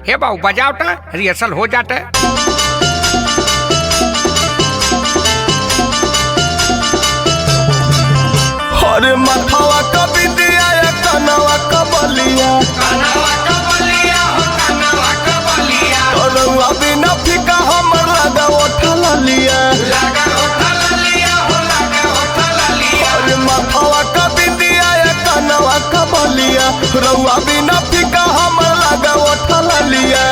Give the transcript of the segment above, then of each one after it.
हे बाबू बजाओ टा रिहर्सल हो जाता है। अरे मथवा का बिंदिया या कनवा का बलिया, कनवा का बलिया हो कनवा का बलिया, तोरवा बिना फीका हमर लगा उठल लिया, लगा उठल लिया हो लगा उठल लिया। अरे मथवा का बिंदिया या कनवा का बलिया, रउआ बिना फीका हमर लगा उठल लिया।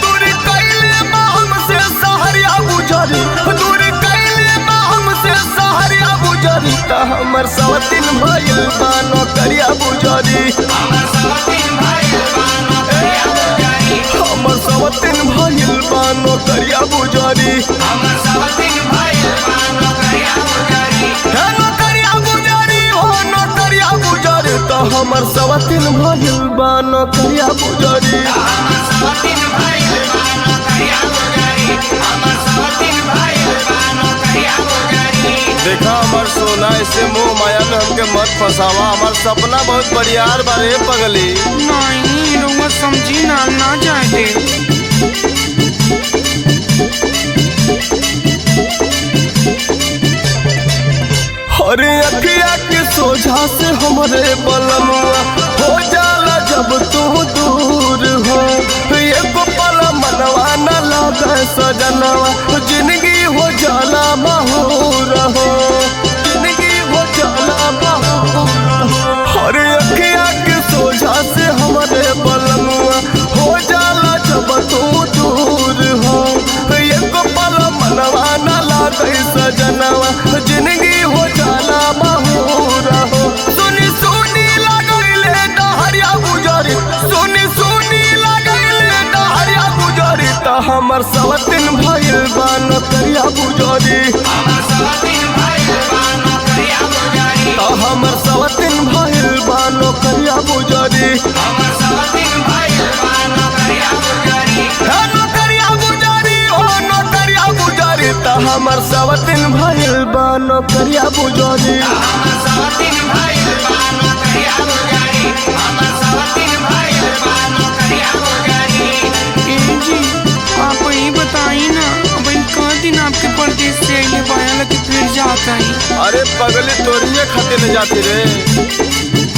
दूरी कैले बा हमसे सहरिया गुजरी, दूरी कैले बा हमसे सहरिया गुजरी, त हमर सवतिन भइल बा नौकरिया गुजरी, हमर सवतिन भइल बा नौकरिया गुजरी, हमर सवतिन भइल बा नौकरिया गुजरी, हमर सवतिन भइल बा नौकरिया गुजरी, हे नौकरिया गुजरी हो नौकरिया गुजरी, त हमर सवतिन भइल बा नौकरिया गुजरी, हमर सवतिन भइल बा नौकरिया गुजरी, हमर सवतिन भइल बा नौकरिया गुजरी। देखा हमार सोना ऐसे मोह माया में हमके मत फसावा, हमार सपना बहुत बड़ियार बारे पगली। नहीं रउआ समझी ना जाए दे। अरे अखिया के सोझा से हमरे बलमुआ हो जाला जब तू दूर हो, एको पल मनवा न लागे सजनवा, जिंदगी हो जाला महूर हो, जिंदगी हो जाला महूर हो। अरे अखिया के सोझा से हमरे बलमुआ हो जाला जब तू दूर हो, एको पल मनवा न लागे सजनवा, जिंदगी हो जाला महूर हो। सुनी सुनी लगैले डहरिया गुजरी, सुनी सुनी लगैले डहरिया गुजरी, त हमर सवतिन भइल बा नौकरिया गुजरी, हमर सवतिन भइल बा नौकरिया गुजरी, त हमर सवतिन भइल बा नौकरिया गुजरी, हमर सवतिन भइल बा नौकरिया गुजरी, हे नौकरिया गुजरी हो नौकरिया गुजरी, त हमर सवतिन भइल बा नौकरिया गुजरी। हमर सवतिन भइल बा नौकरिया गुजरी, हमर सवतिन भइल बा नौकरिया गुजरी। ए जी आप ही बताई ना, अब क दिन आपके परदेश से अइले बाया कि फिर जाता ही। अरे पगली तोरिए खातिर ले जाती रे।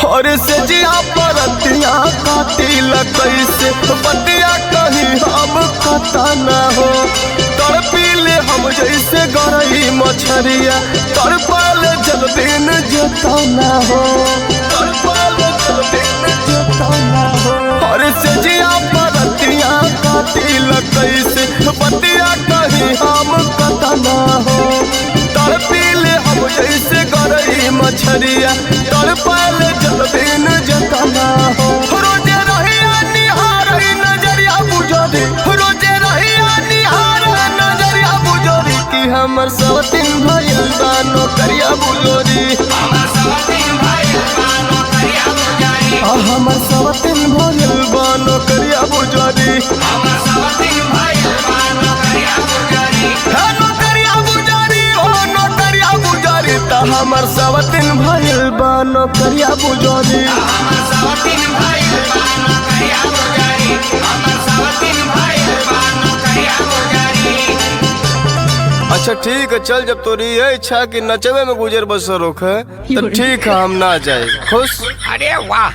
अरे से जिया परतिया काटिल कैसे बतिया कहीं हम कता न हो, तड़पीले हम जैसे गरई मछरिया, तड़पाले जल दिन जता न हो, तड़पाले जल दिन जता न हो। अरे से जिया परतिया काटिल कैसे बतिया कहीं हम कता न हो, तड़पीले हम जैसे गरई मछरिया, तड़पाले जल दिन जता न हो। रोजे रहिया निहारई नजरिया गुजरी, रोजे रहिया निहार नजरिया गुजरी, कि हमर सवतिन भइल बा नौकरिया गुजरी, हमर सवतिन भइल बा नौकरिया गुजरी, हमर सवतिन भइल बा नौकरिया गुजरी, हमर सवतिन भइल बा नौकरिया गुजरी, हे नौकरिया गुजरी हो नौकरिया गुजरी, त हमर सवतिन भइल बा नौकरिया गुजरी। हमर सवतिन भइल बा नौकरिया गुजरी, हमर सवतिन भइल बा नौकरिया गुजरी। अच्छा ठीक है, चल जब तोरी ये इच्छा कि नचवे में गुजर बसर होखे तो ठीक है, हम ना जाए खुश। अरे वाह।